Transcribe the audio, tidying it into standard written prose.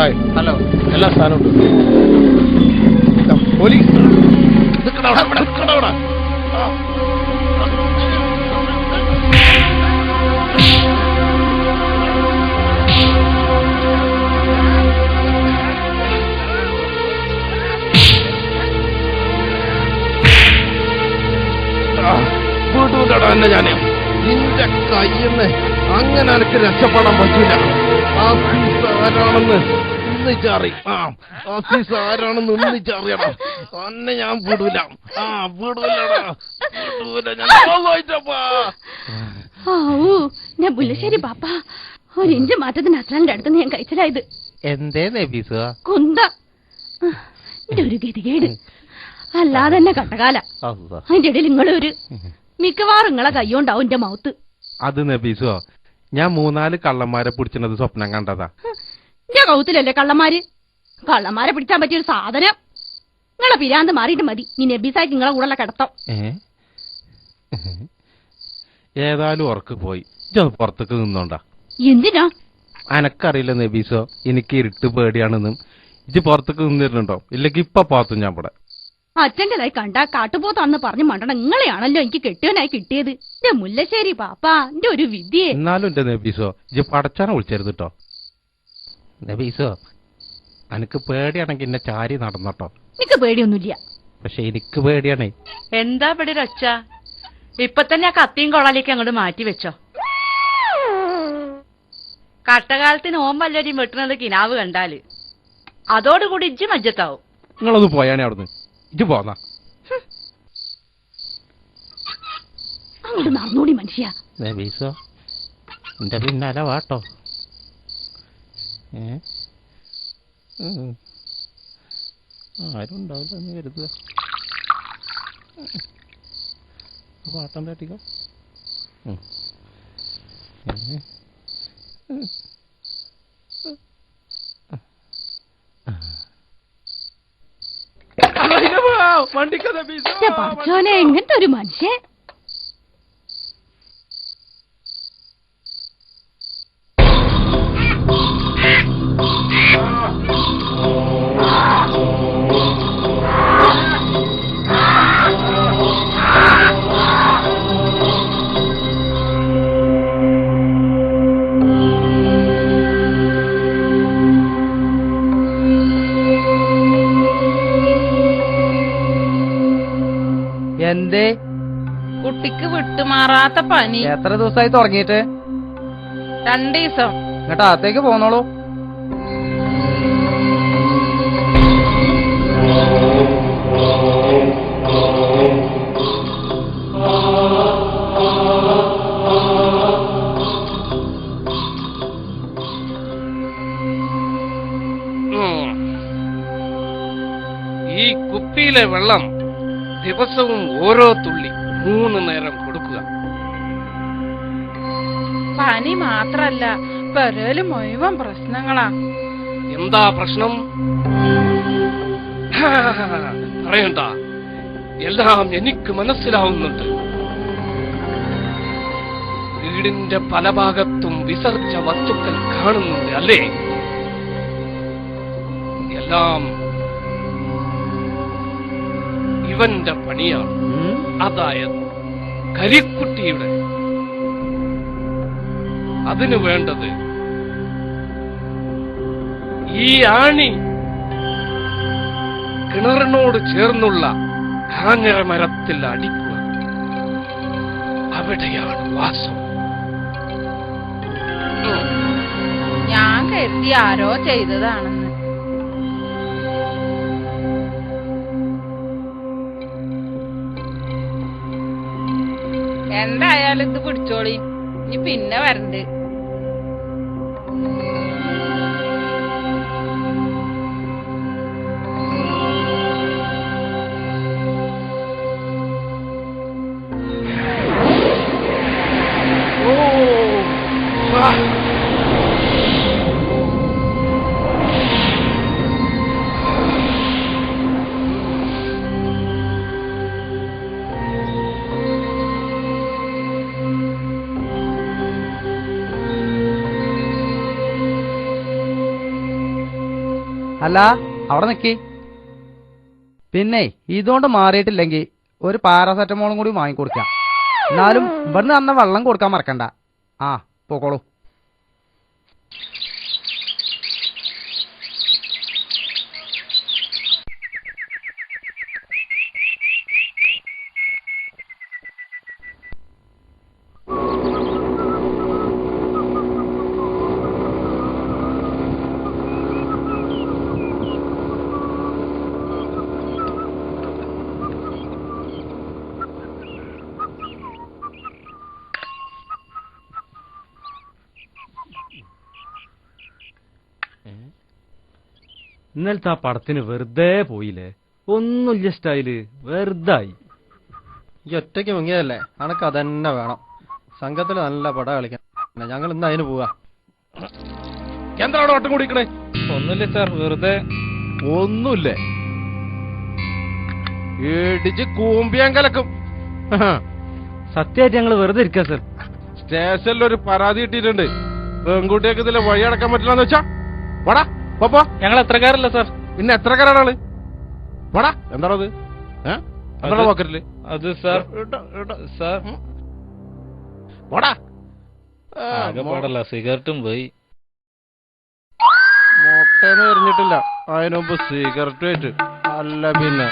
Hi. Hello. എല്ലാ സ്ഥാനവും police. വീട്ടുകൊണ്ടാടാ എന്നെ ഞാൻ നിന്റെ കയ്യെന്ന് അങ്ങനെ എനിക്ക് രക്ഷപ്പെടാൻ പറ്റൂല. ആഫീസ് ആരാണെന്ന് ഒന്നിച്ചറി. ആഫീസ് ആരാണെന്ന് ഒന്നിച്ചറിയണം. തന്നെ ഞാൻ വിടൂല. വിടൂലടാ, വിടൂല ഞാൻ. ഞാൻ പുല്ലശ്ശേരി പാപ്പ ഒരു ഇഞ്ച് മാറ്റത്തിന് അസ്ലാന്റെ അടുത്ത് ഞാൻ കഴിച്ചലായത്. എന്തേ നബീസ് കുന്ത ഒരു ഗതികേട് അല്ലാതെ തന്നെ കട്ടകാല. അതിന്റെ ഇടയിൽ നിങ്ങളൊരു മിക്കവാറും നിങ്ങളെ കയ്യോണ്ടാവും എന്റെ മൗത്ത്. അത് നബീസോ, ഞാൻ 3-4 കള്ളന്മാരെ പിടിച്ചത് സ്വപ്നം കണ്ടതാ. എന്റെ കൗത്തിലല്ലേ കള്ളന്മാര്. കള്ളന്മാരെ പിടിച്ചാൻ പറ്റിയൊരു സാധനം. നിങ്ങളെ പിരാന്ത് മാറിയിട്ട് മതി നീ നബീസായിട്ട് നിങ്ങളെ കൂടെ കിടത്തം. ഏതായാലും ഉറക്ക് പോയി. ഇജ് പുറത്തേക്ക് നിന്നോണ്ടാ. എന്തിനാ? അനക്കറിയില്ല നബീസോ, എനിക്ക് ഇരുട്ട് പേടിയാണെന്നും. ഇജ് പുറത്തേക്ക് നിന്നിരുന്നുണ്ടോ? ഇല്ലെങ്കിൽ ഇപ്പൊ പാത്തു ഞാൻ ഇവിടെ. അച്ഛൻ്റെതായി കണ്ട കാട്ടുപോത്താണെന്ന് പറഞ്ഞു മണ്ടണം. നിങ്ങളെയാണല്ലോ എനിക്ക് കെട്ടിയവനായി കിട്ടിയത്. എന്റെ മുല്ലശ്ശേരി പാപ്പ എന്റെ ഒരു വിദ്യയെ. എന്നാലും എന്റെ നബീസോ, ഇജ് പടച്ചാനെ വിളിച്ചരുത് കേട്ടോ. നബീസോ, അനക്ക് പേടിയാണെങ്കിൽ എന്നെ ചാരി നടന്നോട്ടോ. എനിക്ക് പേടിയൊന്നുമില്ല. പക്ഷെ എനിക്ക് പേടിയാണേ. എന്താ ഇവിടെ ഒച്ച? ഇപ്പൊ തന്നെ ആ കത്തിയും കൊളാലേക്ക് അങ്ങോട്ട് മാറ്റി വെച്ചോ. കട്ടകാലത്തിന് ഓമ്പല്ലരിയും വെട്ടുന്നത് കിനാവ് കണ്ടാല് അതോടുകൂടി ഇജ്ജ് മജ്ജത്താവും. നിങ്ങളൊന്ന് പോയാണേ അവിടുന്ന്. ഇജ്ജ് പോന്നാ. അങ്ങോട്ട് നടന്നോടി മനുഷ്യ. നബീസോ, എന്റെ പിന്നാലെ വാട്ടോ. ആരും ഉണ്ടാവില്ല എന്ന് കരുതുക. പാട്ടം തട്ടിക്കോ. പഠിച്ചോനെ എങ്ങനത്തെ ഒരു മനുഷ്യൻ. എന്തേ? കുട്ടിക്ക് വിട്ടുമാറാത്ത പനി. എത്ര ദിവസമായി തുടങ്ങിയിട്ട്? 2 ദിവസം. എന്നിട്ട് അകത്തേക്ക് പോന്നോളൂ. ഈ കുപ്പിയിലെ വെള്ളം ദിവസവും ഓരോ തുള്ളി 3 നേരം കൊടുക്കുക. പനി മാത്രല്ല, പെരേല് മുഴുവൻ പ്രശ്നങ്ങളാ. എന്താ പ്രശ്നം? പറയണ്ട, എല്ലാം എനിക്ക് മനസ്സിലാവുന്നുണ്ട്. വീടിന്റെ പല ഭാഗത്തും വിസർജ വസ്തുക്കൾ കാണുന്നുണ്ട് അല്ലേ? എല്ലാം ഇവന്റെ പണിയാണ്. അതായത് കരിക്കുട്ടിയുടെ. അതിനു വേണ്ടത് ഈ ആണി കിണറിനോട് ചേർന്നുള്ള കാഞ്ഞിര മരത്തിൽ അടിക്കുക. അവിടെയാണ് വാസം. ഞാൻ കരുതി ആരോ ചെയ്തതാണെന്ന്. എന്തായാലും ഇത് പിടിച്ചോളി, ഇനി പിന്നെ വരണ്ട്. അല്ല അവിടെ നിക്കി. പിന്നെ ഇതുകൊണ്ട് മാറിയിട്ടില്ലെങ്കിൽ ഒരു പാരാസെറ്റമോളും കൂടി വാങ്ങിക്കൊടുക്കാം. എന്നാലും ഇവിടുന്ന് തന്ന വെള്ളം കൊടുക്കാൻ മറക്കണ്ട. ആ പോക്കോളൂ. ഇന്നലത്തെ ആ പടത്തിന് വെറുതെ പോയില്ലേ? ഒന്നുമില്ല സ്റ്റൈല്, വെറുതായി. ഈ ഒറ്റയ്ക്ക് മുങ്ങിയതല്ലേ, അനക്ക് അതന്നെ വേണം. സംഘത്തിൽ നല്ല പട കളിക്കാൻ ഞങ്ങൾ ഇന്ന് അതിന് പോവാ. എന്താണ് വട്ടം കൂടിക്കണേ? ഒന്നുമില്ല സാർ, വെറുതെ. ഒന്നുമില്ലേ? ഇടിച്ച് കൂമ്പിയാൻ കലക്കും. സത്യമായിട്ട് ഞങ്ങൾ വെറുതെ ഇരിക്കാ സർ. സ്റ്റേഷനിൽ ഒരു പരാതി കിട്ടിയിട്ടുണ്ട്. പെൺകുട്ടിയൊക്കെ ഇതിലെ വഴി അടക്കാൻ പറ്റില്ലെന്ന് വെച്ചാ വടാ പപ്പ. ഞങ്ങൾ എത്രക്കാരല്ല സാർ. പിന്നെ എത്രക്കാരാണ് വടാ? എന്താണത്? എന്താണ് പോക്കറ്റില്? അത് സാർ സാർ വടാ ആകെപ്പാടല്ല, സിഗരറ്റും പോയി. മുട്ടേന്ന് എറിഞ്ഞിട്ടില്ല, അതിനുമുമ്പ് സിഗരറ്റ് വെച്ച്. അല്ല പിന്നെ